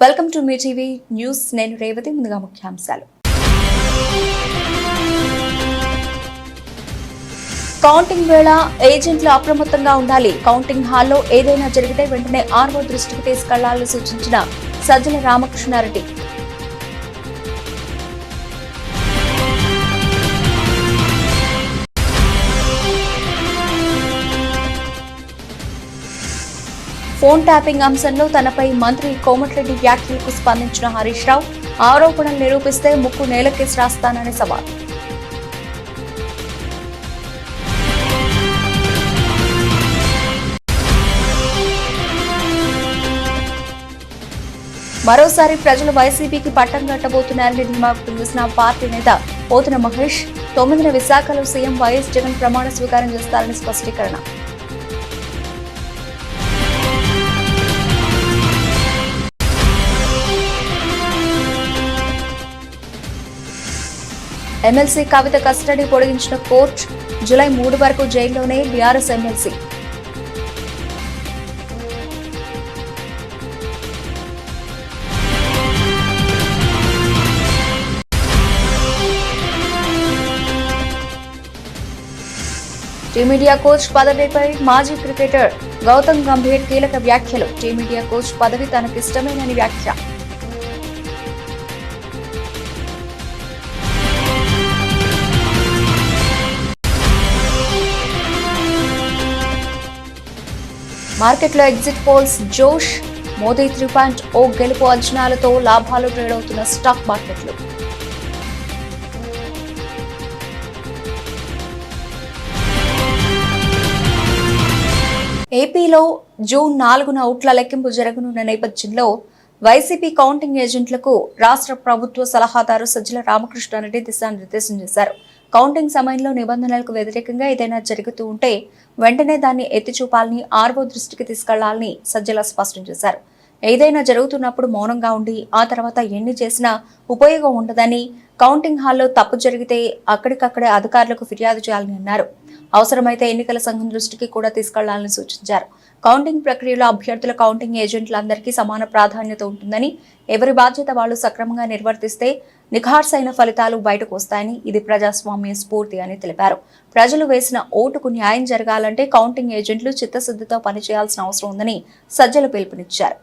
Welcome to me TV news. నేను రేవతి. ముందుగా ముఖ్యాంశాలు. కౌంటింగ్ వేళ ఏజెంట్లు అప్రమత్తంగా ఉండాలి. కౌంటింగ్ హాల్లో ఏదైనా జరిగితే వెంటనే ఆర్ఓ దృష్టికి తీసుకెళ్లాలని సూచించిన సజ్జల రామకృష్ణారెడ్డి. ఫోన్ ట్యాపింగ్ అంశంలో తనపై మంత్రి కోమటిరెడ్డి వ్యాఖ్యలకు స్పందించిన హరీష్ రావు, ఆరోపణలు నిరూపిస్తే ముక్కు నేలకేసి రాస్తానని సవాల్. మరోసారి ప్రజలు వైసీపీకి పట్టం కట్టబోతున్నారని ధీమా వ్యక్తం చేసిన పార్టీ నేత పోతున మహేష్ 9న విశాఖలో సీఎం వైఎస్ జగన్ ప్రమాణ స్వీకారం చేస్తారని స్పష్టీకరణ. ఎమ్మెల్సీ కవిత కస్టడీ పొడిగించిన కోర్టు. జూలై 3 వరకు జైల్లోనే బీఆర్ఎస్ ఎమ్మెల్సీ. టీమిండియా కోచ్ పదవిపై మాజీ క్రికెటర్ గౌతమ్ గంభీర్ కీలక వ్యాఖ్యలు. టీమిండియా కోచ్ పదవి తనకిష్టమేనని వ్యాఖ్య. మార్కెట్లో ఎగ్జిట్ పోల్స్ జోష్. మోదీ 3.0 గెలుపు అంచనాలతో లాభాలు ట్రేడ్ అవుతున్న స్టాక్ మార్కెట్లు. ఏపీలో జూన్ 4న ఓట్ల లెక్కింపు జరగనున్న నేపథ్యంలో వైసీపీ కౌంటింగ్ ఏజెంట్లకు రాష్ట్ర ప్రభుత్వ సలహాదారు సజ్జల రామకృష్ణారెడ్డి దిశానిర్దేశం చేశారు. కౌంటింగ్ సమయంలో నిబంధనలకు వ్యతిరేకంగా ఏదైనా జరుగుతూ ఉంటే వెంటనే దాన్ని ఎత్తి చూపాలని, ఆర్ఓ దృష్టికి తీసుకెళ్లాలని సజ్జల స్పష్టం చేశారు. ఏదైనా జరుగుతున్నప్పుడు మౌనంగా ఉండి ఆ తర్వాత ఎన్ని చేసినా ఉపయోగం ఉండదని, కౌంటింగ్ హాల్లో తప్పు జరిగితే అక్కడికక్కడే అధికారులకు ఫిర్యాదు చేయాలని అన్నారు. అవసరమైతే ఎన్నికల సంఘం దృష్టికి కూడా తీసుకెళ్లాలని సూచించారు. కౌంటింగ్ ప్రక్రియలో అభ్యర్థుల కౌంటింగ్ ఏజెంట్లందరికీ సమాన ప్రాధాన్యత ఉంటుందని, ఎవరి బాధ్యత వాళ్లు సక్రమంగా నిర్వర్తిస్తే నిఖార్సైన ఫలితాలు బయటకు వస్తాయని, ఇది ప్రజాస్వామ్య స్ఫూర్తి అని తెలిపారు. ప్రజలు వేసిన ఓటుకు న్యాయం జరగాలంటే కౌంటింగ్ ఏజెంట్లు చిత్తశుద్ధితో పనిచేయాల్సిన అవసరం ఉందని సజ్జల పిలుపునిచ్చారు.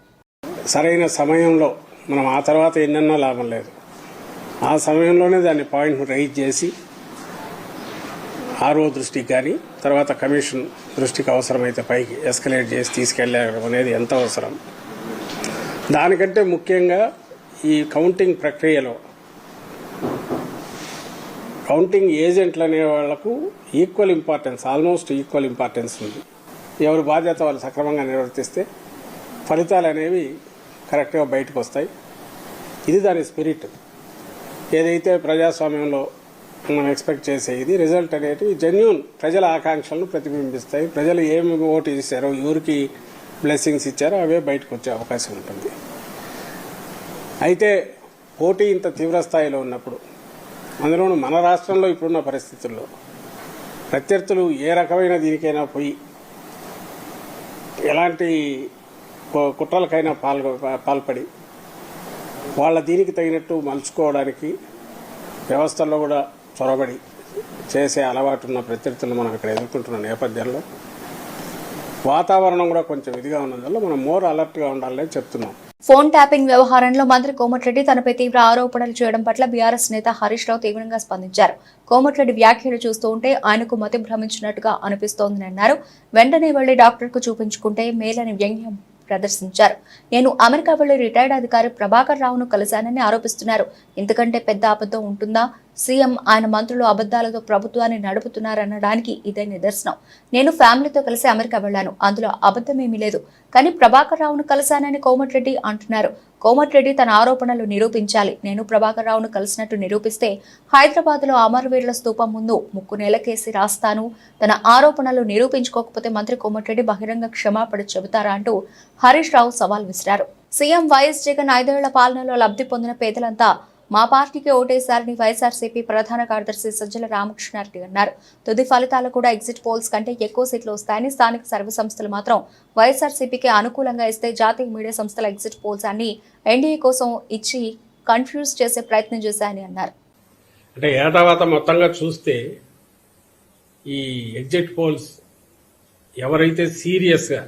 సరైన సమయంలో మనం ఆ తర్వాత ఎన్నన్నా లాభం లేదు. ఆ సమయంలోనే దాన్ని పాయింట్ రైజ్ చేసి ఆర్ఓ దృష్టికి కానీ తర్వాత కమిషన్ దృష్టికి అవసరమైతే పైకి ఎస్కలేట్ చేసి తీసుకెళ్లడం అనేది ఎంత అవసరం. దానికంటే ముఖ్యంగా ఈ కౌంటింగ్ ప్రక్రియలో కౌంటింగ్ ఏజెంట్లు అనే వాళ్లకు equal importance, almost equal importance ఉంది. ఎవరి బాధ్యత వాళ్ళు సక్రమంగా నిర్వర్తిస్తే ఫలితాలు అనేవి కరెక్ట్గా బయటకు వస్తాయి. ఇది దాని స్పిరిట్. ఏదైతే ప్రజాస్వామ్యంలో మనం ఎక్స్పెక్ట్ చేసేది రిజల్ట్ అనేవి జెన్యూన్ ప్రజల ఆకాంక్షలను ప్రతిబింబిస్తాయి. ప్రజలు ఏమి ఓటు చేశారో, ఎవరికి బ్లెస్సింగ్స్ ఇచ్చారో అవే బయటకు వచ్చే అవకాశం ఉంటుంది. అయితే పోటీ ఇంత తీవ్రస్థాయిలో ఉన్నప్పుడు, అందులోనూ మన రాష్ట్రంలో ఇప్పుడున్న పరిస్థితుల్లో ప్రత్యర్థులు ఏ రకమైన దీనికైనా పోయి ఎలాంటి కుట్రలకైనా పాల్పడి వాళ్ళ దీనికి తగినట్టు మలుచుకోవడానికి వ్యవస్థల్లో కూడా చొరబడి చేసే అలవాటున్న ప్రత్యర్థులు మనం ఇక్కడ ఎదుర్కొంటున్న నేపథ్యంలో వాతావరణం కూడా కొంచెం ఇదిగా ఉన్నందువల్ల మనం మోర్ అలర్ట్గా ఉండాలని చెప్తున్నాం. ఫోన్ ట్యాపింగ్ వ్యవహారంలో మంత్రి కోమటిరెడ్డి తనపై తీవ్ర ఆరోపణలు చేయడం పట్ల బీఆర్ఎస్ నేత హరీష్ రావు తీవ్రంగా స్పందించారు. కోమటిరెడ్డి వ్యాఖ్యలు చూస్తూ ఉంటే ఆయనకు మతి భ్రమించినట్టుగా అనిపిస్తోందని అన్నారు. వెంటనే వెళ్లి డాక్టర్కు చూపించుకుంటే మేలని వ్యంగ్యం ప్రదర్శించారు. నేను అమెరికా వెళ్లి రిటైర్డ్ అధికారి ప్రభాకర్ రావును కలిశానని ఆరోపిస్తున్నారు. ఇంతకంటే పెద్ద అబద్ధం ఉంటుందా? సీఎం, ఆయన మంత్రులు అబద్దాలతో ప్రభుత్వాన్ని నడుపుతున్నారనడానికి ఇదే నిదర్శనం. నేను ఫ్యామిలీతో కలిసి అమెరికా వెళ్లాను, అందులో అబద్ధమేమీ లేదు. కానీ ప్రభాకర్ రావును కలిశానని కోమటిరెడ్డి అంటున్నారు. కోమటిరెడ్డి తన ఆరోపణలు నిరూపించాలి. నేను ప్రభాకర్ రావును కలిసినట్టు నిరూపిస్తే హైదరాబాద్ లో అమరవీరుల స్తూపం ముందు ముక్కు నేలకేసి రాస్తాను. తన ఆరోపణలు నిరూపించుకోకపోతే మంత్రి కోమటిరెడ్డి బహిరంగ క్షమాపణ చెబుతారా అంటూ హరీష్ రావు సవాల్ విసిరారు. సీఎం వైఎస్ జగన్ 5 ఏళ్ల పాలనలో లబ్ధి పొందిన పేదలంతా మా పార్టీకి ఓటేశారని వైఎస్ఆర్సీపీ ప్రధాన కార్యదర్శి సజ్జల రామకృష్ణారెడ్డి అన్నారు. తుది ఫలితాలు కూడా ఎగ్జిట్ పోల్స్ కంటే ఎక్కువ సీట్లు వస్తాయని, స్థానిక సర్వే సంస్థలు మాత్రం వైఎస్ఆర్సీపీకి అనుకూలంగా ఇస్తే జాతీయ మీడియా సంస్థల ఎగ్జిట్ పోల్స్ అన్ని ఎన్డీఏ కోసం ఇచ్చి కన్ఫ్యూజ్ చేసే ప్రయత్నం చేశాయని అన్నారు. అంటే ఏటావాత మొత్తంగా చూస్తే ఈ ఎగ్జిట్ పోల్స్ ఎవరైతే సీరియస్గా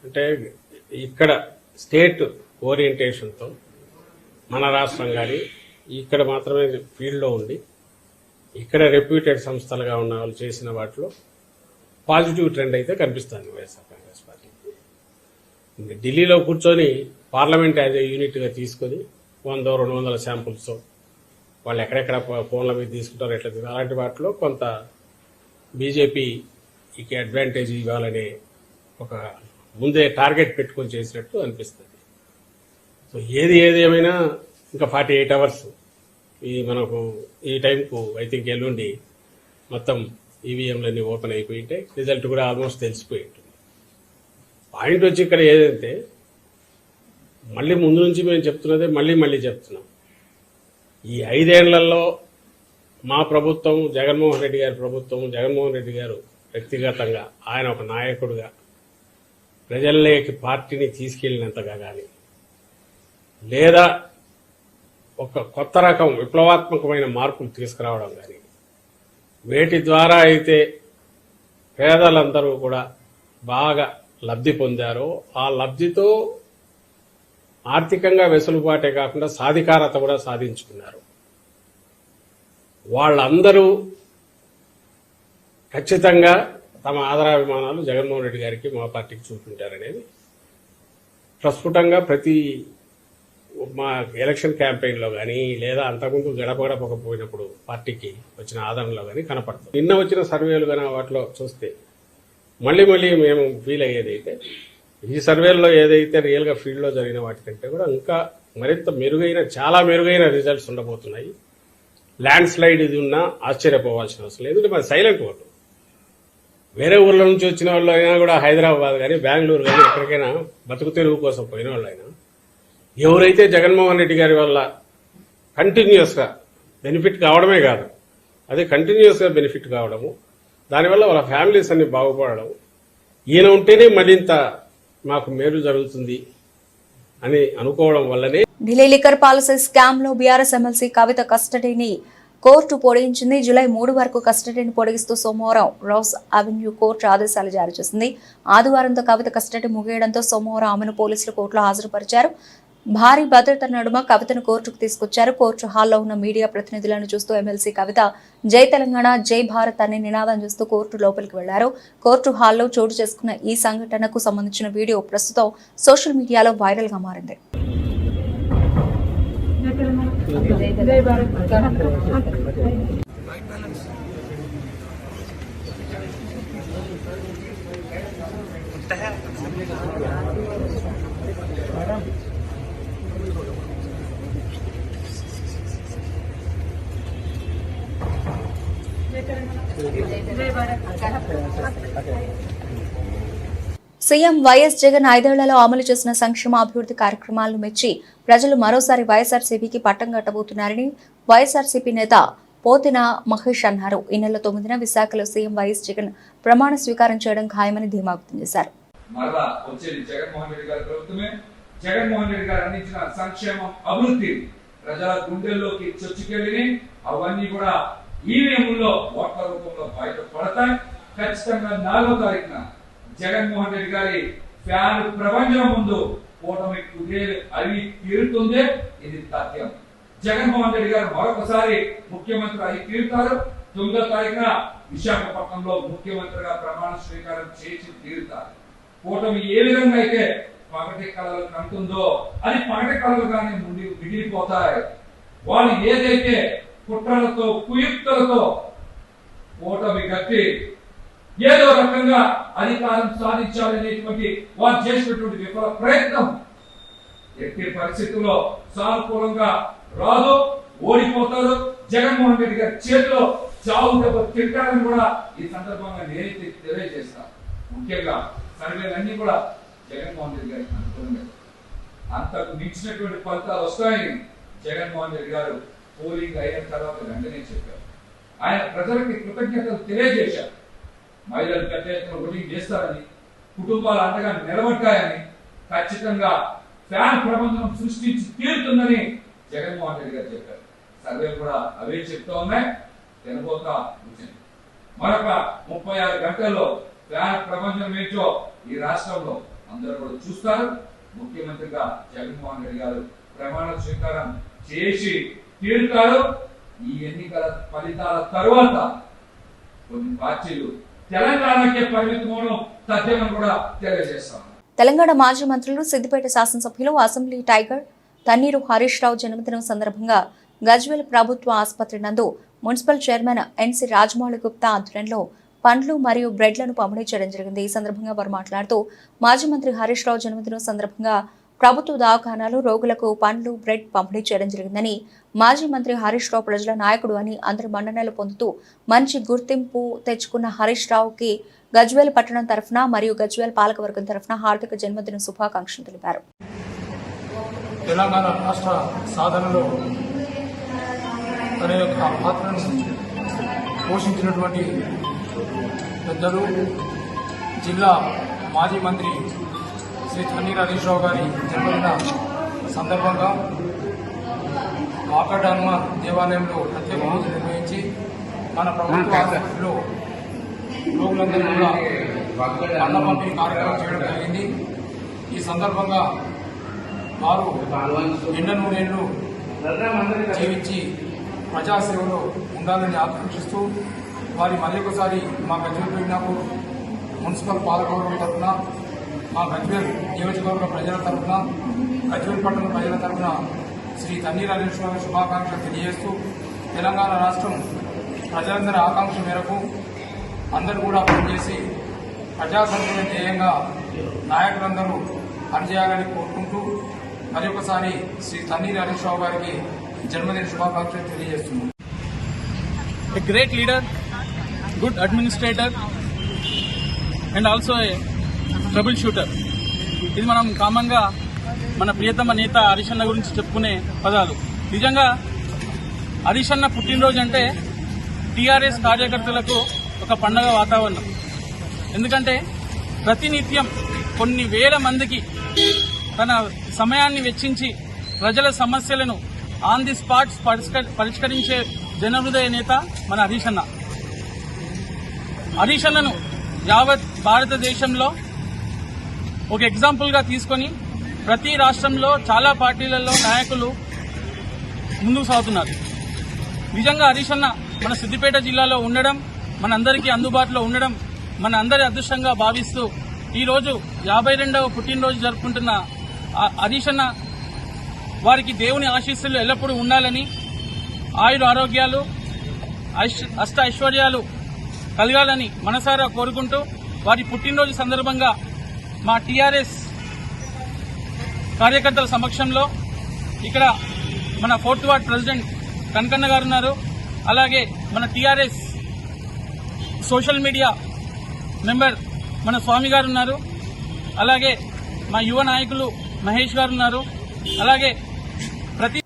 అంటే ఇక్కడ స్టేట్ ఓరియంటేషన్తో మన రాష్ట్రం కానీ ఇక్కడ మాత్రమే ఫీల్డ్లో ఉండి ఇక్కడ రెప్యూటెడ్ సంస్థలుగా ఉన్న వాళ్ళు చేసిన వాటిలో పాజిటివ్ ట్రెండ్ అయితే కనిపిస్తుంది వైఎస్ఆర్ కాంగ్రెస్ పార్టీకి. ఢిల్లీలో కూర్చొని పార్లమెంట్ యాజ్ ఏ యూనిట్గా తీసుకొని 100-200 శాంపుల్స్ వాళ్ళు ఎక్కడెక్కడ ఫోన్ల మీద తీసుకుంటారో ఎట్లా అలాంటి వాటిలో కొంత బీజేపీకి అడ్వాంటేజ్ ఇవ్వాలనే ఒక ముందే టార్గెట్ పెట్టుకొని చేసినట్టు అనిపిస్తుంది. సో ఏది ఏమైనా ఇంకా 48 అవర్స్ మనకు ఈ టైంకు ఐ థింక్ ఎల్లుండి మొత్తం ఈవీఎంలన్నీ ఓపెన్ అయిపోయి ఉంటాయి. రిజల్ట్ కూడా ఆల్మోస్ట్ తెలిసిపోయి ఉంటుంది. పాయింట్ వచ్చి ఇక్కడ ఏదంటే మళ్ళీ ముందు నుంచి మేము చెప్తున్నదే మళ్ళీ చెప్తున్నాం. ఈ 5 ఏళ్లలో మా ప్రభుత్వం, జగన్మోహన్ రెడ్డి గారి ప్రభుత్వం, జగన్మోహన్ రెడ్డి గారు వ్యక్తిగతంగా ఆయన ఒక నాయకుడిగా ప్రజల్లోకి పార్టీని తీసుకెళ్లినంతగా కానీ లేదా ఒక కొత్త రకం విప్లవాత్మకమైన మార్పులు తీసుకురావడం కానీ వేటి ద్వారా అయితే పేదలందరూ కూడా బాగా లబ్ధి పొందారో ఆ లబ్ధితో ఆర్థికంగా వెసులుబాటే కాకుండా సాధికారత కూడా సాధించుకున్నారు. వాళ్ళందరూ ఖచ్చితంగా తమ ఆదరాభిమానాలు జగన్మోహన్ రెడ్డి గారికి, మా పార్టీకి చూపించారనేది ప్రస్ఫుటంగా ప్రతి మా ఎలక్షన్ క్యాంపెయిన్లో కానీ లేదా అంతకుముందు గడపకపోయినప్పుడు పార్టీకి వచ్చిన ఆదరణలో కానీ కనపడుతుంది. నిన్న వచ్చిన సర్వేలు కానీ వాటిలో చూస్తే మళ్ళీ మేము ఫీల్ అయ్యేదైతే ఈ సర్వేల్లో ఏదైతే రియల్గా ఫీల్డ్లో జరిగిన వాటికంటే కూడా ఇంకా మరింత మెరుగైన, చాలా మెరుగైన రిజల్ట్స్ ఉండబోతున్నాయి. ల్యాండ్ స్లైడ్ ఇది ఉన్నా ఆశ్చర్యపోవాల్సిన అవసరం లేదు. ఎందుకంటే మరి సైలెంట్ ఓటు వేరే ఊర్ల నుంచి వచ్చిన వాళ్ళు అయినా కూడా హైదరాబాద్ కానీ బెంగళూరు కానీ ఎక్కడికైనా బతుకు తెరువు కోసం పోయిన వాళ్ళు అయినా ఎవరైతే జగన్మోహన్ రెడ్డి గారి వల్ల కంటిన్యూస్గా బెనిఫిట్ కావడమే కాదు, అదే కంటిన్యూస్గా బెనిఫిట్ కావడము, దానివల్ల వాళ్ళ ఫ్యామిలీస్ అన్ని బాగుపడడం, ఈయన ఉంటేనే మరింత మాకు మేలు జరుగుతుంది అని అనుకోవడం వల్లనే ఢిల్లీ లిక్కర్ పాలసీ స్కామ్ లో బీఆర్ఎస్ ఎమ్మెల్సీ కవిత కస్టడీని కోర్టు పొడిగించింది. జూలై 3 వరకు కస్టడీని పొడిగిస్తూ సోమవారం రోజ్ అవెన్యూ కోర్టు ఆదేశాలు జారీ చేసింది. ఆదివారంతో కవిత కస్టడీ ముగియడంతో సోమవారం ఆమెను పోలీసులు కోర్టులో హాజరుపరిచారు. భారీ భద్రత నడుమ కవితను కోర్టుకు తీసుకొచ్చారు. కోర్టు హాల్లో ఉన్న మీడియా ప్రతినిధులను చూస్తూ ఎమ్మెల్సీ కవిత జై తెలంగాణ, జై భారత్ అనే నినాదం చూస్తూ కోర్టు లోపలికి వెళ్లారు. కోర్టు హాల్లో చోటు చేసుకున్న ఈ సంఘటనకు సంబంధించిన వీడియో ప్రస్తుతం సోషల్ మీడియాలో వైరల్ గా మారింది. సీఎం వైఎస్ జగన్ 5 ఏళ్లలో అమలు చేసిన సంక్షేమ అభివృద్ధి కార్యక్రమాలను మెచ్చి ప్రజలు మరోసారి వైఎస్ఆర్సీపీకి పట్టం కట్టబోతున్నారని వైఎస్ఆర్సీపీ నేత పోతిన మహేష్ అన్నారు. ఈ నెల 9న విశాఖలో సీఎం వైఎస్ జగన్ ప్రమాణ స్వీకారం చేయడం ఖాయమని ధీమా వ్యక్తం చేశారు. జగన్మోహన్ రెడ్డి గారు అందించిన సంక్షేమం, అభివృద్ధి ప్రజల గుండెల్లోకి చొచ్చుకెళ్ళి అవన్నీ కూడా ఈవీఎంలో ఓట్ల రూపంలో బయటపడతాయి. ఖచ్చితంగా 4వ తారీఖున జగన్మోహన్ రెడ్డి గారి ఫ్యాన్ ప్రపంచం ముందు కూటమి కుదేలు అవి తీరుతుంది. ఇది తథ్యం. జగన్మోహన్ రెడ్డి గారు మరొకసారి ముఖ్యమంత్రి అయి తీరుతారు. 9వ తారీఖున విశాఖపట్నంలో ముఖ్యమంత్రిగా ప్రమాణ స్వీకారం చేసి తీరుతారు. కూటమి ఏ విధంగా అయితే పగటి కళలు కంటుందో అది పగటి కళలుగానే మిగిలిపోతాయి. వాళ్ళు ఏదైతే కుట్రలతో, కుయుక్తులతో కూటమి కట్టి ఏదో రకంగా అధికారం సాధించాలనేటువంటి వారు చేసినటువంటి విఫల ప్రయత్నం ఎట్టి పరిస్థితుల్లో సానుకూలంగా రాదు, ఓడిపోతారు. జగన్మోహన్ రెడ్డి గారి చేతిలో చావు దెబ్బ తింటారని కూడా ఈ సందర్భంగా నేనైతే తెలియజేస్తాను. ముఖ్యంగా సర్వేలన్నీ కూడా జగన్మోహన్ రెడ్డి గారికి అనుకూలంగా, అంతకు మించినటువంటి ఫలితాలు వస్తాయని జగన్మోహన్ రెడ్డి గారు పోలింగ్ అయిన తర్వాత వెంటనే చెప్పారు. ఆయన ప్రజలకి కృతజ్ఞతలు తెలియజేశారు. మహిళలు పెద్ద ఎత్తున ఓటింగ్ చేస్తారని, కుటుంబాలు అంతగా నిలబడ్డాయని, ఖచ్చితంగా ఫ్యాన్ ప్రబంధం సృష్టించి తీరుతుందని జగన్మోహన్ రెడ్డి గారు చెప్పారు. సర్వేలు కూడా అవే చెప్తా ఉన్నాయి. తినబోతా వచ్చింది. మరొక 36 గంటల్లో ఫ్యాన్ ప్రబంధం ఏంటో ఈ రాష్ట్రంలో అందరూ కూడా చూస్తారు. ముఖ్యమంత్రిగా జగన్మోహన్ రెడ్డి గారు ప్రమాణ స్వీకారం చేసి తీరుతారు. ఈ ఎన్నికల ఫలితాల తరువాత కొన్ని పార్టీలు తెలంగాణకే పరిమితమవడం తథ్యమని కూడా తెలియజేస్తాం. తెలంగాణ మాజీ మంత్రులు సిద్దిపేట శాసనసభ్యులు అసెంబ్లీ టైగర్ తన్నీరు హరీష్ రావు జన్మదినం సందర్భంగా గజ్వేల్ ప్రభుత్వ ఆసుపత్రి నందు మున్సిపల్ చైర్మన్ ఎన్సి రాజమౌళి గుప్తా ఆధ్వర్యంలో పండ్లు మరియు బ్రెడ్లను పంపిణీ చేయడం జరిగింది. ఈ సందర్భంగా వారు మాట్లాడుతూ మాజీ మంత్రి హరీష్ రావు జన్మదినం సందర్భంగా ప్రభుత్వ దవాఖానాలు రోగులకు పండ్లు బ్రెడ్ పంపిణీ చేయడం జరిగిందని, మాజీ మంత్రి హరీష్ రావు ప్రజల నాయకుడు అని అందరి మన్ననలు పొందుతూ మంచి గుర్తింపు తెచ్చుకున్న హరీష్ రావుకి గజ్వేల్ పట్టణం తరఫున మరియు గజ్వేల్ పాలకవర్గం తరఫున హార్దిక జన్మదిన శుభాకాంక్షలు తెలిపారు. తెలంగాణ రాష్ట్ర సాధనలో తన యొక్క పాత్రను పోషించినటువంటి పెద్దలు జిల్లా మాజీ మంత్రి శ్రీ తన్నీరు హరీష్ రావు గారి జన్మదిన సందర్భంగా వాకడ్ హనుమాన్ దేవాలయంలో ప్రత్యేక పూజలు నిర్వహించి మన ప్రభుత్వ ఆసుపత్రిలో రోగులందరూ కూడా అన్న పంపిణీ కార్యక్రమం చేయడం జరిగింది. ఈ సందర్భంగా వారు ఎన్నో నూరేళ్లు జీవించి ప్రజాసేవలో ఉండాలని ఆకాంక్షిస్తూ వారి మళ్ళీ ఒకసారి మా గజ్వేల్ పెరిగినాపూర్ మున్సిపల్ పాలకవర్గం తరఫున, మా గజ్వేల్ నియోజకవర్గ ప్రజల తరఫున, గజ్వేల్ పట్టణ ప్రజల తరఫున శ్రీ తన్నీరు హరీష్ రావు శుభాకాంక్షలు తెలియజేస్తూ తెలంగాణ రాష్ట్రం ప్రజలందరి ఆకాంక్ష మేరకు అందరూ కూడా పనిచేసి ప్రజా సంక్షేమ ధ్యేయంగా నాయకులందరూ పనిచేయాలని కోరుకుంటూ మరి ఒకసారి శ్రీ తన్నీరు హరీష్ రావు గారికి జన్మదిన శుభాకాంక్షలు తెలియజేస్తున్నాను. A great leader, good administrator and also a troubleshooter. ఇది మనం కామన్ గా మన ప్రియతమ నేత హరీష్ అన్న గురించి చెప్పుకునే పదాలు. నిజంగా హరీష్ అన్న పుట్టినరోజు అంటే టీఆర్ఎస్ కార్యకర్తలకు ఒక పండగ వాతావరణం. ఎందుకంటే ప్రతినిత్యం కొన్ని వేల మందికి తన సమయాన్ని వెచ్చించి ప్రజల సమస్యలను ఆన్ ది స్పాట్ పరిష్కరించే జనహృదయ నేత మన హరీష్ అన్న. హరీష్ అన్నను యావత్ భారతదేశంలో ఒక ఎగ్జాంపుల్ గా తీసుకొని ప్రతి రాష్ట్రంలో చాలా పార్టీలలో నాయకులు ముందుకు సాగుతున్నారు. నిజంగా హరీష్ అన్న మన సిద్దిపేట జిల్లాలో ఉండడం, మనందరికీ అందుబాటులో ఉండడం మన అందరి అదృష్టంగా భావిస్తూ ఈరోజు 52వ పుట్టినరోజు జరుపుకుంటున్న హరీష్ అన్న వారికి దేవుని ఆశీస్సులు ఎల్లప్పుడూ ఉండాలని, ఆయుర ఆరోగ్యాలు అష్ట ఐశ్వర్యాలు కలగాలని మనసారా కోరుకుంటూ వారి పుట్టినరోజు సందర్భంగా మా టీఆర్ఎస్ కార్యకర్తల సమక్షంలో ఇక్కడ మన 4th వార్డ్ ప్రెసిడెంట్ కనకన్న గారు ఉన్నారు. అలాగే మన టీఆర్ఎస్ సోషల్ మీడియా మెంబర్ మన స్వామి గారు ఉన్నారు. అలాగే మా యువ నాయకులు మహేష్ గారు ఉన్నారు. అలాగే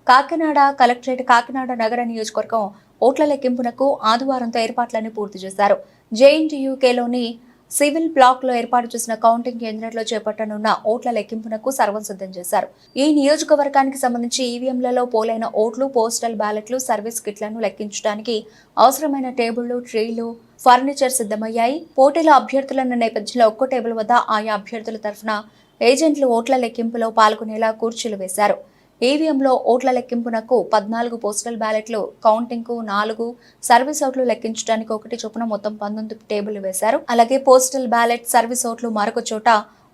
కాకినాడ కలెక్టరేట్ కాకినాడ నగర నియోజకవర్గం ఓట్ల లెక్కింపునకు ఆదివారంతో ఏర్పాట్లన్నీ పూర్తి చేశారు. జేఎన్టీయూకేలోని సివిల్ బ్లాక్ లో ఏర్పాటు చేసిన కౌంటింగ్ కేంద్రంలో చేపట్టనున్న ఓట్ల లెక్కింపునకు సర్వం సిద్ధం చేశారు. ఈ నియోజకవర్గానికి సంబంధించి ఈవీఎంలలో పోలైన ఓట్లు, పోస్టల్ బ్యాలెట్లు, సర్వీస్ కిట్లను లెక్కించడానికి అవసరమైన టేబుళ్లు, ట్రీలు, ఫర్నిచర్ సిద్ధమయ్యాయి. పోటీలో అభ్యర్థులున్న నేపథ్యంలో ఒక్కో టేబుల్ వద్ద ఆయా అభ్యర్థుల తరఫున ఏజెంట్లు ఓట్ల లెక్కింపులో పాల్గొనేలా కుర్చీలు వేశారు. ఈవీఎంలో ఓట్ల లెక్కింపునకు 14 పోస్టల్ బ్యాలెట్లు, కౌంటింగ్ కు 4, సర్వీస్ ఓట్లు లెక్కించడానికి 1 చొప్పున మొత్తం 19 టేబుల్ వేశారు. అలాగే పోస్టల్ బ్యాలెట్, సర్వీస్ ఓట్లు మరొక చోట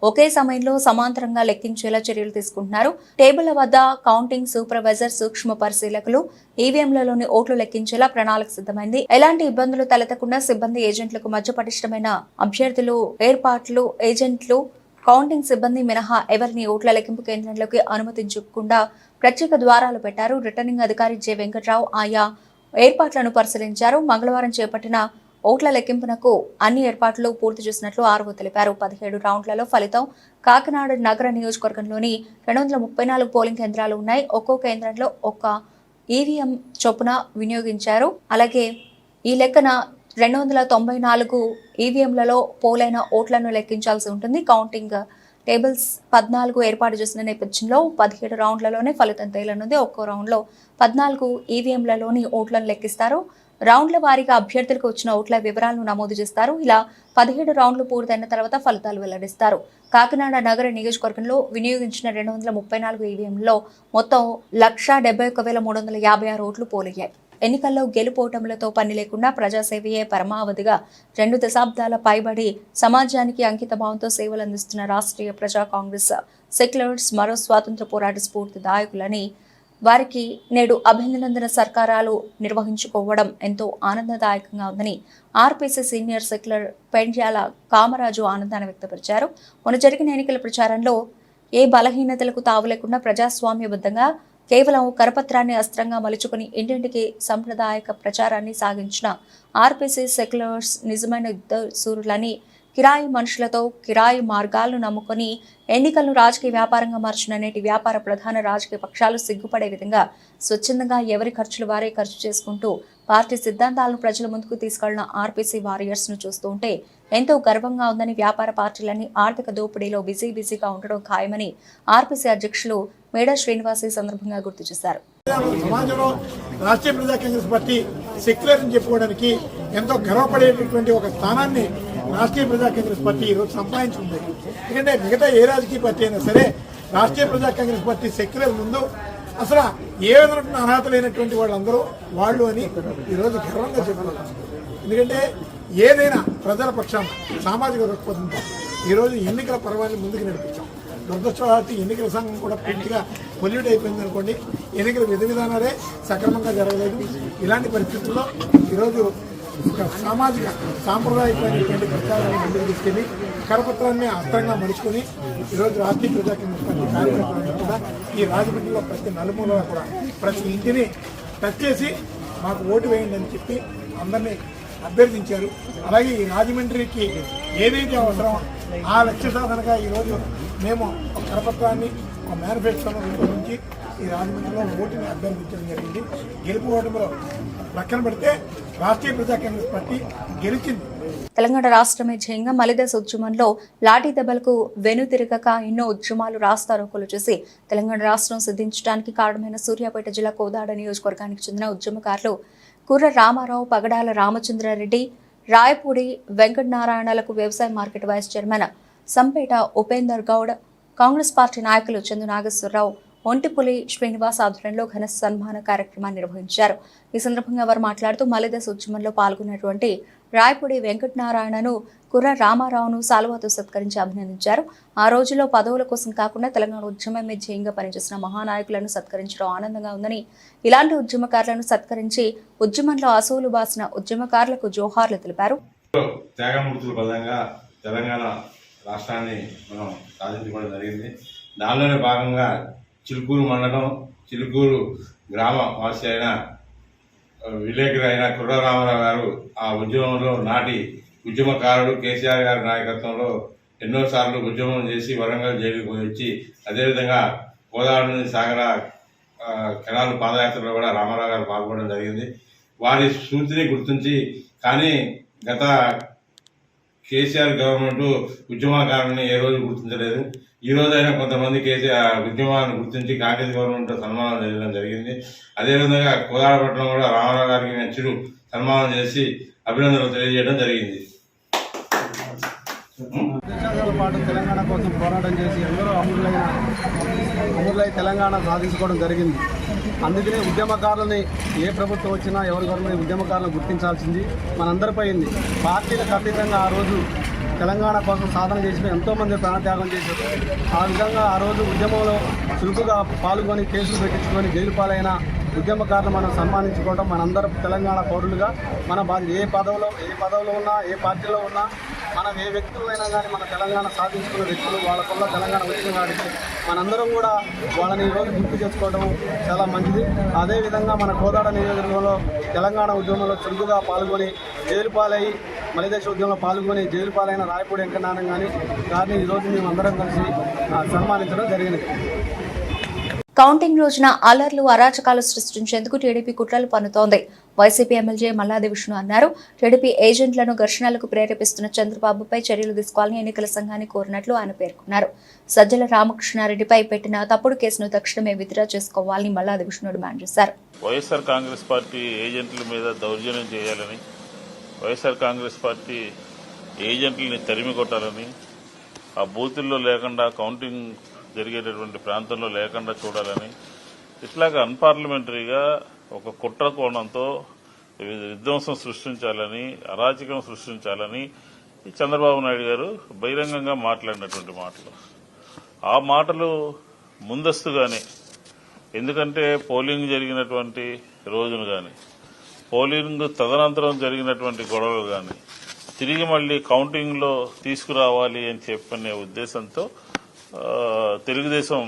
ఒకే సమయంలో సమాంతరంగా లెక్కించేలా చర్యలు తీసుకుంటున్నారు. టేబుళ్ల వద్ద కౌంటింగ్ సూపర్వైజర్, సూక్ష్మ పరిశీలకులు ఈవీఎంలలోని ఓట్లు లెక్కించేలా ప్రణాళిక సిద్ధమైంది. ఎలాంటి ఇబ్బందులు తలెత్తకుండా సిబ్బంది, ఏజెంట్లకు మధ్య పటిష్టమైన అభ్యర్థులు ఏర్పాట్లు, ఏజెంట్లు, కౌంటింగ్ సిబ్బంది మినహా ఎవరిని ఓట్ల లెక్కింపు కేంద్రంలోకి అనుమతించకుండా ప్రత్యేక ద్వారాలు పెట్టారు. రిటర్నింగ్ అధికారి జె వెంకట్రావు ఆయా ఏర్పాట్లను పరిశీలించారు. మంగళవారం చేపట్టిన ఓట్ల లెక్కింపునకు అన్ని ఏర్పాట్లు పూర్తి చేసినట్లు ఆర్వో తెలిపారు. 17 రౌండ్లలో ఫలితం కాకినాడ నగర నియోజకవర్గంలోని 234 పోలింగ్ కేంద్రాలు ఉన్నాయి. ఒక్కో కేంద్రంలో 1 ఈవీఎం చొప్పున వినియోగించారు. అలాగే ఈ లెక్కన 294 ఈవీఎంలలో పోలైన ఓట్లను లెక్కించాల్సి ఉంటుంది. కౌంటింగ్ టేబుల్స్ 14 ఏర్పాటు చేసిన నేపథ్యంలో 17 రౌండ్లలోనే ఫలితం తేలనుంది. ఒక్కో రౌండ్లో 14 ఈవీఎంలలోని ఓట్లను లెక్కిస్తారు. రౌండ్ల వారీగా అభ్యర్థులకు వచ్చిన ఓట్ల వివరాలను నమోదు చేస్తారు. ఇలా 17 రౌండ్లు పూర్తయిన తర్వాత ఫలితాలు వెల్లడిస్తారు. కాకినాడ నగర నియోజకవర్గంలో వినియోగించిన 234 ఈవీఎంలలో మొత్తం 171,356 ఓట్లు పోలయ్యాయి. ఎన్నికల్లో గెలుపోటములతో పని లేకుండా ప్రజాసేవయే పరమావధిగా 2 దశాబ్దాల పైబడి సమాజానికి అంకిత భావంతో సేవలు అందిస్తున్న రాష్ట్రీయ ప్రజా కాంగ్రెస్ సెక్యులర్స్ మరో స్వాతంత్ర పోరాట స్ఫూర్తిదాయకులని వారికి నేడు అభినందన సత్కారాలు నిర్వహించుకోవడం ఎంతో ఆనందదాయకంగా ఉందని RPC senior secular Pendyala Kamaraju ఆనందాన్ని వ్యక్తపరిచారు. మొన్న జరిగిన ఎన్నికల ప్రచారంలో ఏ బలహీనతలకు తావు లేకుండా ప్రజాస్వామ్యబద్ధంగా కేవలం కరపత్రాన్ని అస్త్రంగా మలుచుకుని ఇంటింటికి సాంప్రదాయక ప్రచారాన్ని సాగించిన ఆర్పీసీ సెక్యులర్స్ నిజమైన యుద్ధ సూరులని, కిరాయి మనుషులతో కిరాయి మార్గాలను నమ్ముకొని ఎన్నికలను రాజకీయ వ్యాపారంగా మార్చిన నేటి వ్యాపార ప్రధాన రాజకీయ పక్షాలు సిగ్గుపడే విధంగా స్వచ్ఛందంగా ఎవరి ఖర్చులు వారే ఖర్చు చేసుకుంటూ పార్టీ సిద్ధాంతాలను ప్రజల ముందుకు తీసుకెళ్లిన ఆర్పీసీ వారియర్స్ ను చూస్తూ ఉంటే ఎంతో గర్వంగా ఉందని, వ్యాపార పార్టీలన్నీ ఆర్థిక దోపిడీలో బిజీగా ఉండడం ఖాయమని ఆర్పీసీ అధ్యక్షులు మేడా శ్రీనివాస్ ఈ సందర్భంగా గుర్తు చేశారు. సమాజంలో రాష్ట్రీయ ప్రజా కాంగ్రెస్ పార్టీ సెక్యులర్ అని చెప్పుకోవడానికి ఎంతో గర్వపడేటటువంటి ఒక స్థానాన్ని రాష్ట్రీయ ప్రజా కాంగ్రెస్ పార్టీ ఈరోజు సంపాదించుకుంది. ఎందుకంటే మిగతా ఏ రాజకీయ పార్టీ అయినా సరే రాష్ట్రీయ ప్రజా కాంగ్రెస్ పార్టీ సెక్యులర్ ముందు అసలు ఏ విధమైన అర్హత లేనటువంటి వాళ్ళందరూ వాళ్ళు అని ఈరోజు గర్వంగా చెప్పుకోవాలి. ఎందుకంటే ఏదైనా ప్రజల పక్షాన సామాజిక దృక్పథంతో ఈరోజు ఎన్నికల పర్వాన్ని ముందుకు నడిపించాం. దురదృష్టవశాత్తు ఎన్నికల సంఘం కూడా పూర్తిగా పొల్యూట్ అయిపోయింది అనుకోండి. ఎన్నికల విధి విధానాలే సక్రమంగా జరగలేదు. ఇలాంటి పరిస్థితుల్లో ఈరోజు ఒక సామాజిక సాంప్రదాయకమైనటువంటి ప్రచారాన్ని ముందుకు తీసుకెళ్లి కరపత్రాన్ని అస్త్రంగా మలుచుకొని ఈరోజు రాష్ట్రీయ ప్రజా కాంగ్రెస్ పార్టీ కార్యకర్తలను కూడా ఈ రాజమండ్రిలో ప్రతి నలుమూలలో కూడా ప్రతి ఇంటిని టచ్ చేసి మాకు ఓటు వేయండి అని చెప్పి అందరినీ అభ్యర్థించారు. అలాగే ఈ రాజమండ్రికి ఏదైతే అవసరమో ఆ లక్ష్య సాధనగా ఈరోజు మేము ఒక కరపత్రాన్ని ఒక మేనిఫెస్టోను రూపొందించి ఈ రాజమండ్రిలో ఓటుని అభ్యర్థించడం జరిగింది. గెలుపు ఓటమిలో పక్కన పెడితే రాష్ట్రీయ ప్రజా కాంగ్రెస్ పార్టీ గెలిచింది. తెలంగాణ రాష్ట్రమే ధ్యేయంగా మలిదశ ఉద్యమంలో లాఠీ దెబ్బలకు వెనుతిరగక ఎన్నో ఉద్యమాలు రాస్తారోకోలు చేసి తెలంగాణ రాష్ట్రం సిద్ధించడానికి కారణమైన సూర్యాపేట జిల్లా కోదాడ నియోజకవర్గానికి చెందిన ఉద్యమకారులు కుర్ర రామారావు, పగడాల రామచంద్రారెడ్డి, రాయపూడి వెంకటనారాయణలకు వ్యవసాయ market vice chairman Sampeta Upender Goud, Congress party నాయకులు చందు నాగేశ్వరరావు, ఒంటిపులి శ్రీనివాస్ ఆధ్వర్యంలో ఘన సన్మాన కార్యక్రమాన్ని నిర్వహించారు. ఈ సందర్భంగా వారు మాట్లాడుతూ మలిదశ ఉద్యమంలో పాల్గొన్నటువంటి రాయపూడి వెంకటనారాయణను, కుర్ర రామారావును సాలువాతో సత్కరించి అభినందించారు. ఆ రోజుల్లో పదవుల కోసం కాకుండా తెలంగాణ ఉద్యమమే ధ్యేయంగా పనిచేసిన మహానాయకులను సత్కరించడం ఆనందంగా ఉందని, ఇలాంటి ఉద్యమకారులను సత్కరించి ఉద్యమంలో అసూలు బాసిన ఉద్యమకారులకు జోహార్లు తెలిపారు. త్యాగమూర్తుల పదంగా తెలంగాణ రాష్ట్రాన్ని మనం సాధించుకోవడం జరిగింది. దానిలోనే భాగంగా చిలుకూరు మండలం, చిలుకూరు గ్రామ వాసి అయిన విలేకరు అయిన కుర్ర రామారావు గారు ఆ ఉద్యమంలో నాటి ఉద్యమకారుడు కేసీఆర్ గారి నాయకత్వంలో ఎన్నోసార్లు ఉద్యమం చేసి వరంగల్ జైలుకు వచ్చి, అదేవిధంగా కోదాడ నుంచి సాగర కెనాల్ పాదయాత్రలో కూడా రామారావు గారు పాల్గొనడం జరిగింది. వారి స్ఫూర్తిని గుర్తించి, కానీ గత కేసీఆర్ గవర్నమెంట్ ఉద్యమకారుని ఏ రోజు గుర్తించలేదు. ఈ రోజైనా కొంతమంది కేసీఆర్ ఉద్యమాన్ని గుర్తించి కాంగ్రెస్ గవర్నమెంట్ సన్మానం చేయడం జరిగింది. అదేవిధంగా కోదాడపట్నం కూడా రామారావు గారికి మేము చిరు సన్మానం చేసి అభినందనలు తెలియజేయడం జరిగింది. దశాబ్దాల పాటు తెలంగాణ కోసం పోరాటం చేసి ఎందరో అమరులై తెలంగాణ సాధించుకోవడం జరిగింది. అందుకనే ఉద్యమకారులని ఏ ప్రభుత్వం వచ్చినా ఎవరి గవర్నమెంట్ ఉద్యమకారులను గుర్తించాల్సింది మనందరిపై ఉంది. పార్టీలకు అతీతంగా ఆ రోజు తెలంగాణ కోసం సాధన చేసిన ఎంతోమంది ప్రాణత్యాగం చేశారు. ఆ విధంగా ఆ రోజు ఉద్యమంలో చురుకుగా పాల్గొని కేసులు పెట్టించుకొని జైలు పాలైన ఉద్యమకారులు మనం సన్మానించుకోవడం మనందరం తెలంగాణ పౌరులుగా మన బాధ్యత. ఏ పదవిలో ఉన్నా, ఏ పార్టీలో ఉన్నా, మనం ఏ వ్యక్తులైనా కానీ మన తెలంగాణ సాధించుకున్న వ్యక్తులు వాళ్ళ వల్ల తెలంగాణ వచ్చిన వాడికి మనందరం కూడా వాళ్ళని ఈరోజు గుర్తు చేసుకోవడం చాలా మంచిది. అదేవిధంగా మన కోదాడ నియోజకవర్గంలో తెలంగాణ ఉద్యమంలో చురుకుగా పాల్గొని జైలు పాలయ్యి మలిదశ ఉద్యమంలో పాల్గొని జైలు పాలైన రాయపూడి వెంకటనారాయణ గారిని ఈరోజు మేము అందరం కలిసి సన్మానించడం జరిగింది. కౌంటింగ్ రోజున అలర్లు అరాచకాలు సృష్టించేందుకు టీడీపీ కుట్రలు పన్నుతోంది. వైసీపీ ఎమ్మెల్యే మల్లాది విష్ణు అన్నారు. టీడీపీ ఏజెంట్లను ఘర్షణలకు ప్రేరేపిస్తున్న చంద్రబాబుపై చర్యలు తీసుకోవాలని ఎన్నికల సంఘాన్ని కోరినట్లు ఆయన పేర్కొన్నారు. సజ్జల రామకృష్ణారెడ్డిపై పెట్టిన తప్పుడు కేసును తక్షణమే విత్డ్రా చేసుకోవాలని మల్లాది విష్ణు డిమాండ్ చేశారు. వైఎస్ఆర్ కాంగ్రెస్ పార్టీ ఏజెంట్ల మీద దౌర్జన్యం చేయాలని, వైఎస్ఆర్ కాంగ్రెస్ పార్టీ ఏజెంట్లని తరిమి కొట్టాలని, ఆ బూతుల్లో లేకుండా కౌంటింగ్ జరిగేటటువంటి ప్రాంతంలో లేకుండా చూడాలని, ఇట్లాగా అన్పార్లమెంటరీగా ఒక కుట్ర కోణంతో విధ్వంసం సృష్టించాలని, అరాచకం సృష్టించాలని చంద్రబాబు నాయుడు గారు బహిరంగంగా మాట్లాడినటువంటి మాటలు. ఆ మాటలు ముందస్తుగానే, ఎందుకంటే పోలింగ్ జరిగినటువంటి రోజును కానీ, పోలింగ్ తదనంతరం జరిగినటువంటి గొడవలు కానీ తిరిగి మళ్లీ కౌంటింగ్లో తీసుకురావాలి అని చెప్పనే ఉద్దేశంతో తెలుగుదేశం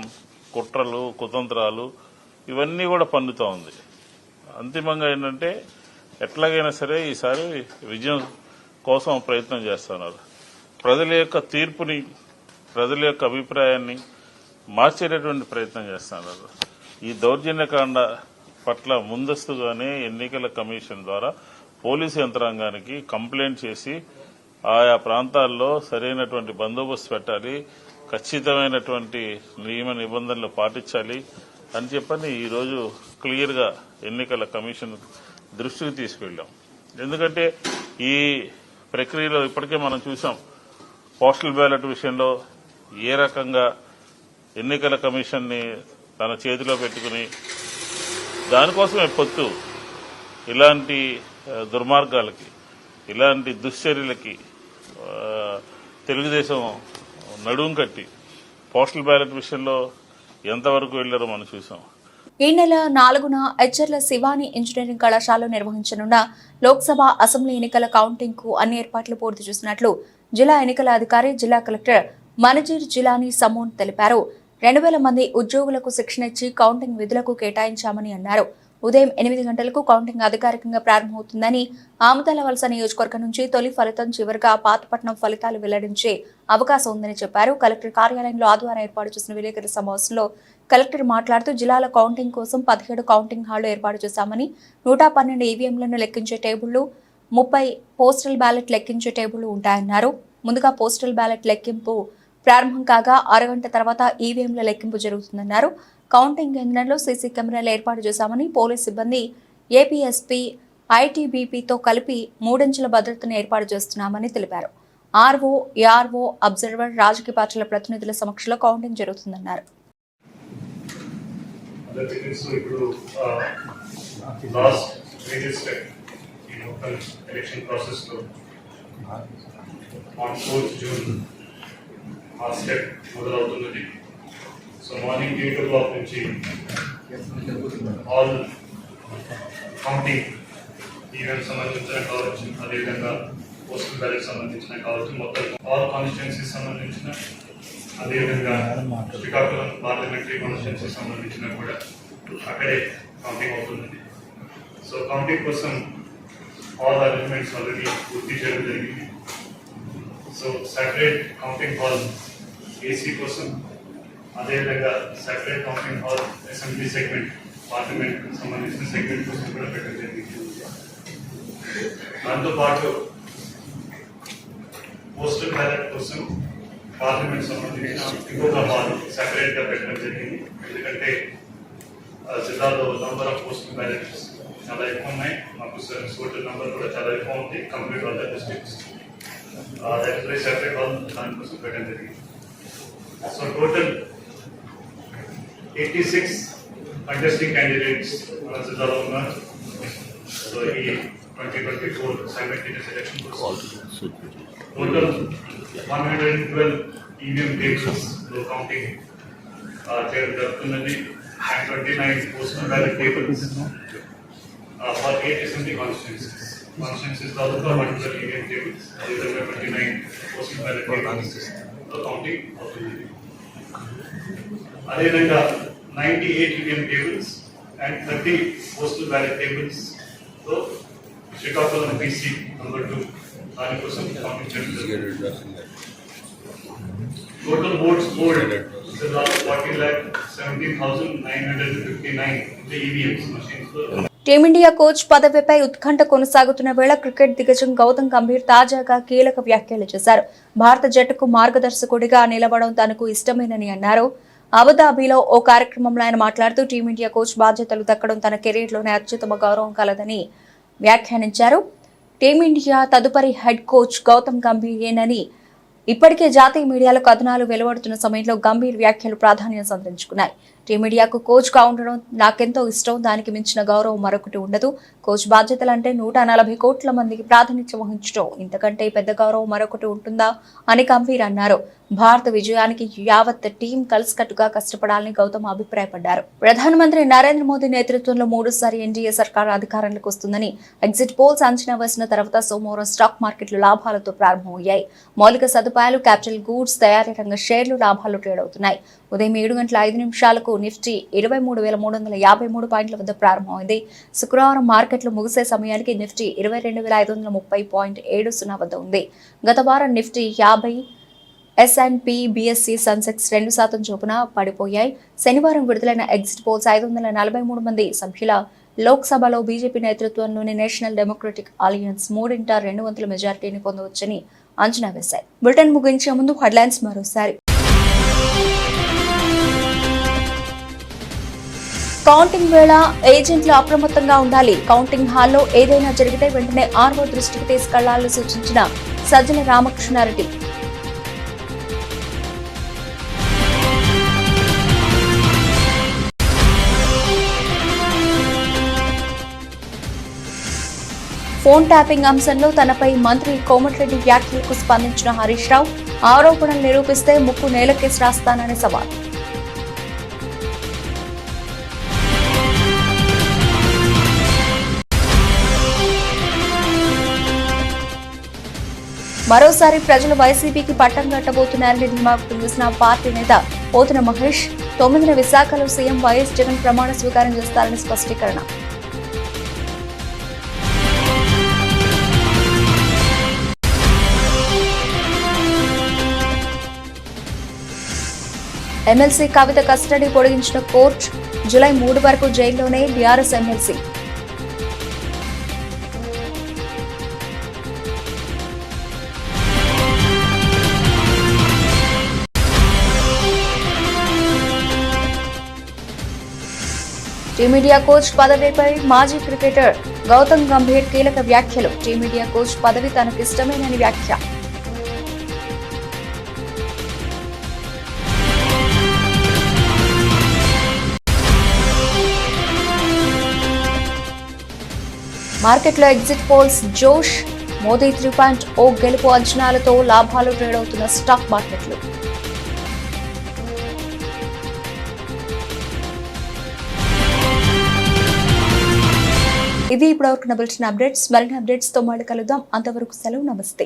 కుట్రలు, కుతంత్రాలు ఇవన్నీ కూడా పన్నుతూ ఉంది. అంతిమంగా ఏంటంటే ఎట్లాగైనా సరే ఈసారి విజయం కోసం ప్రయత్నం చేస్తున్నారు. ప్రజల యొక్క తీర్పుని, ప్రజల యొక్క అభిప్రాయాన్ని మార్చేటటువంటి ప్రయత్నం చేస్తున్నారు. ఈ దౌర్జన్యకాండ పట్ల ముందస్తుగానే ఎన్నికల కమిషన్ ద్వారా పోలీసు యంత్రాంగానికి కంప్లైంట్ చేసి ఆయా ప్రాంతాల్లో సరైనటువంటి బందోబస్తు పెట్టాలి, ఖచ్చితమైనటువంటి నియమ నిబంధనలు పాటించాలి అని చెప్పని ఈరోజు క్లియర్గా ఎన్నికల కమిషన్ దృష్టికి తీసుకెళ్లాం. ఎందుకంటే ఈ ప్రక్రియలో ఇప్పటికే మనం చూసాం, పోస్టల్ బ్యాలెట్ విషయంలో ఏ రకంగా ఎన్నికల కమిషన్ని తన చేతిలో పెట్టుకుని దానికోసమే పొత్తు ఇలాంటి దుర్మార్గాలకి, ఇలాంటి దుశ్చర్యలకి తెలుగుదేశం నడుం కట్టి పోస్టల్ బ్యాలెట్ విషయంలో ఎంతవరకు వెళ్లారో మనం చూసాం. ఈ నెల 4న ఎచ్చర్ల శివాని ఇంజనీరింగ్ కళాశాలలో నిర్వహించనున్న లోక్సభ, అసెంబ్లీ ఎన్నికల కౌంటింగ్ కు అన్ని ఏర్పాట్లు పూర్తి చేసినట్లు జిల్లా ఎన్నికల అధికారి, జిల్లా కలెక్టర్ మనజీర్ జిలానీ సమూన్ తెలిపారు. 2000 మంది ఉద్యోగులకు శిక్షణ ఇచ్చి కౌంటింగ్ విధులకు కేటాయించామని అన్నారు. ఉదయం 8 గంటలకు కౌంటింగ్ అధికారికంగా ప్రారంభమవుతుందని, ఆమదాల వలస నియోజకవర్గం నుంచి తొలి ఫలితం చివరిగా పాతపట్నం ఫలితాలు వెల్లడించే అవకాశం ఉందని చెప్పారు. కలెక్టర్ కార్యాలయంలో ఆదివారం ఏర్పాటు చేసిన విలేకరుల సమావేశంలో కలెక్టర్ మాట్లాడుతూ జిల్లాల కౌంటింగ్ కోసం 17 కౌంటింగ్ హాళ్లు ఏర్పాటు చేశామని, 112 ఈవీఎంలను లెక్కించే టేబుళ్లు, 30 పోస్టల్ బ్యాలెట్ లెక్కించే టేబుళ్లు ఉంటాయన్నారు. ముందుగా పోస్టల్ బ్యాలెట్ లెక్కింపు ప్రారంభం కాగా 6 గంటల తర్వాత ఈవీఎంల లెక్కింపు జరుగుతుందన్నారు. కౌంటింగ్ కేంద్రంలో సీసీ కెమెరాలు ఏర్పాటు చేశామని, పోలీస్ సిబ్బంది, ఏపీఎస్పీ, ఐటీబీపీతో కలిపి 3 అంచెల భద్రతను ఏర్పాటు చేస్తున్నామని తెలిపారు. ఆర్ఓ, ఏఆర్ఓ, అబ్జర్వర్, రాజకీయ పార్టీల ప్రతినిధుల సమక్షంలో కౌంటింగ్ జరుగుతుందన్నారు. సో మార్నింగ్ 8 o'clock నుంచి ఆల్ కౌంటింగ్ ఈవెంట్ సంబంధించిన కావచ్చు, అదేవిధంగా పోస్టల్ బ్యాలెట్ సంబంధించిన కావచ్చు, మొత్తం ఆల్ కాన్స్టిట్యున్సీ సంబంధించిన, అదేవిధంగా శ్రీకాకుళం పార్లమెంటరీ కాన్స్టిట్యున్సీ సంబంధించిన కూడా అక్కడే కౌంటింగ్ అవుతుంది. సో కౌంటింగ్ కోసం ఆల్ అరేంజ్మెంట్స్ ఆల్రెడీ పూర్తి చేయడం జరిగింది. So separate counting hall AC కోసం, అదేవిధంగా separate counting hall assembly segment, parliament సంబంధించిన సెగ్మెంట్ కోసం కూడా పెట్టడం జరిగింది. దాంతోపాటు పోస్టల్ బ్యాలెట్ కోసం పార్లమెంట్ సంబంధించిన ఇంకొక హాల్ సెపరేట్ గా పెట్టడం జరిగింది. ఎందుకంటే జిల్లాలో నంబర్ ఆఫ్ పోస్టల్ బ్యాలెట్స్ చాలా ఎక్కువ ఉన్నాయి, మాకు టోటల్ నంబర్ కూడా చాలా ఎక్కువ ఉంది complete all the districts. Separate hall దానికోసం పెట్టడం జరిగింది. సో టోటల్ 86 contesting candidates మన జిల్లాలో ఉన్నారు. సో ఈ 2024 simultaneous election total 112 EVM tables లో కౌంటింగ్ చేయడం జరుగుతున్నది. and 29 postal ballot tables for 8 assembly constituencies taluka 112 EVM tables, అదేవిధంగా 29 postal ballot tables లో కౌంటింగ్ అవుతుంది. అదేవిధంగా 98 EVM tables and 30 postal ballot tables తో శ్రీకాకుళం పీసీ నంబర్ 2 దానికోసం కౌంటింగ్ జరుగుతుంది. టోటల్ ఓట్స్ పోల్డ్ జిల్లాలో 40,70,000 17,959 EVMs machines were team India coach పదవిపై ఉత్కంఠ కొనసాగుతున్న వేళ క్రికెట్ దిగ్గజం గౌతమ్ గంభీర్ తాజాగా కీలక వ్యాఖ్యలు చేశారు. భారత జట్టుకు మార్గదర్శకుడిగా నిలవడం తనకు ఇష్టమేనని అన్నారు. అబుదాబిలో ఓ కార్యక్రమంలో ఆయన మాట్లాడుతూ టీమిండియా కోచ్ బాధ్యతలు దక్కడం తన కెరీర్లోనే అత్యుత్తమ గౌరవం కలదని వ్యాఖ్యానించారు. టీమిండియా తదుపరి హెడ్ కోచ్ గౌతమ్ గంభీరేనని ఇప్పటికే జాతీయ మీడియాలో కథనాలు వెలువడుతున్న సమయంలో గంభీర్ వ్యాఖ్యలు ప్రాధాన్యం సంతరించుకున్నాయి. టీమిండియాకు కోచ్ గా ఉండడం నాకెంతో ఇష్టం, దానికి మించిన గౌరవం మరొకటి ఉండదు. కోచ్ బాధ్యతలంటే 140 కోట్ల మందికి ప్రాతినిధ్యం వహించడం, ఇంతకంటే పెద్ద గౌరవం మరొకటి ఉంటుందా అని గంభీర్ అన్నారు. భారత విజయానికి యావత్ టీం కలిసికట్టుగా కష్టపడాలని గౌతమ్ అభిప్రాయపడ్డారు. ప్రధానమంత్రి నరేంద్ర మోదీ నేతృత్వంలో 3సారి ఎన్డీఏ సర్కార్ అధికారంలోకి వస్తుందని ఎగ్జిట్ పోల్స్ అంచనా వేసిన తర్వాత సోమవారం స్టాక్ మార్కెట్లు లాభాలతో ప్రారంభమయ్యాయి. మౌలిక సదుపాయాలు, క్యాపిటల్ గూడ్స్ తయారీ రంగ షేర్లు లాభాలు ట్రేడ్ అవుతున్నాయి. ఉదయం 7:05 నిఫ్టీ 23,353 పాయింట్ల వద్ద ప్రారంభమైంది. శుక్రవారం మార్కెట్లు ముగిసే సమయానికి నిఫ్టీ 22,530.70 వద్ద ఉంది. గత వారం నిఫ్టీ 50, S&P, BSE, సెన్సెక్స్ 2% చొప్పున పడిపోయాయి. శనివారం విడుదలైన ఎగ్జిట్ పోల్స్ 543 మంది సభ్యుల లోక్సభలో బీజేపీ నేతృత్వంలోని నేషనల్ డెమోక్రటిక్ అలయన్స్ 3/2 మెజారిటీని పొందవచ్చని అంచనా వేశాయి. బులెటిన్ ముగించే ముందు హెడ్లైన్స్ మరోసారి. కౌంటింగ్ వేళ ఏజెంట్లు అప్రమత్తంగా ఉండాలి. కౌంటింగ్ హాల్లో ఏదైనా జరిగితే వెంటనే ఆర్ఓ దృష్టికి తీసుకెళ్లాలని సూచించిన సజ్జల రామకృష్ణారెడ్డి. ఫోన్ ట్యాపింగ్ అంశంలో తనపై మంత్రి కోమటిరెడ్డి వ్యాఖ్యలకు స్పందించిన హరీష్ రావు, ఆరోపణలు నిరూపిస్తే ముక్కు నేలకేసి రాస్తానని సవాల్. మరోసారి ప్రజలు వైసీపీకి పట్టం కట్టబోతున్నారని ధీమా వ్యక్తం చేసిన పార్టీ నేత పోతున మహేష్, 9న విశాఖలో సీఎం వైఎస్ జగన్ ప్రమాణ స్వీకారం చేస్తారని స్పష్టీకరణ. ఎమ్మెల్సీ కవిత కస్టడీ పొడిగించిన కోర్టు, జూలై 3 వరకు జైల్లోనే బీఆర్ఎస్ ఎమ్మెల్సీ. టీమిండియా కోచ్ పదవిపై మాజీ క్రికెటర్ గౌతమ్ గంభీర్ కీలక వ్యాఖ్యలు. టీమిండియా కోచ్ పదవి తనకిష్టమేనని వ్యాఖ్య. మార్కెట్లో ఎగ్జిట్ పోల్స్ జోష్, మోదీ 3.0 గెలుపు అంచనాలతో లాభాలు ట్రేడ్ అవుతున్న స్టాక్ మార్కెట్లు. ఇది ఇప్పటివరకు బులెటిన్ అప్డేట్స్. మరిన్ని అప్డేట్స్ తో మళ్ళీ కలుద్దాం. అంతవరకు సెలవు, నమస్తే.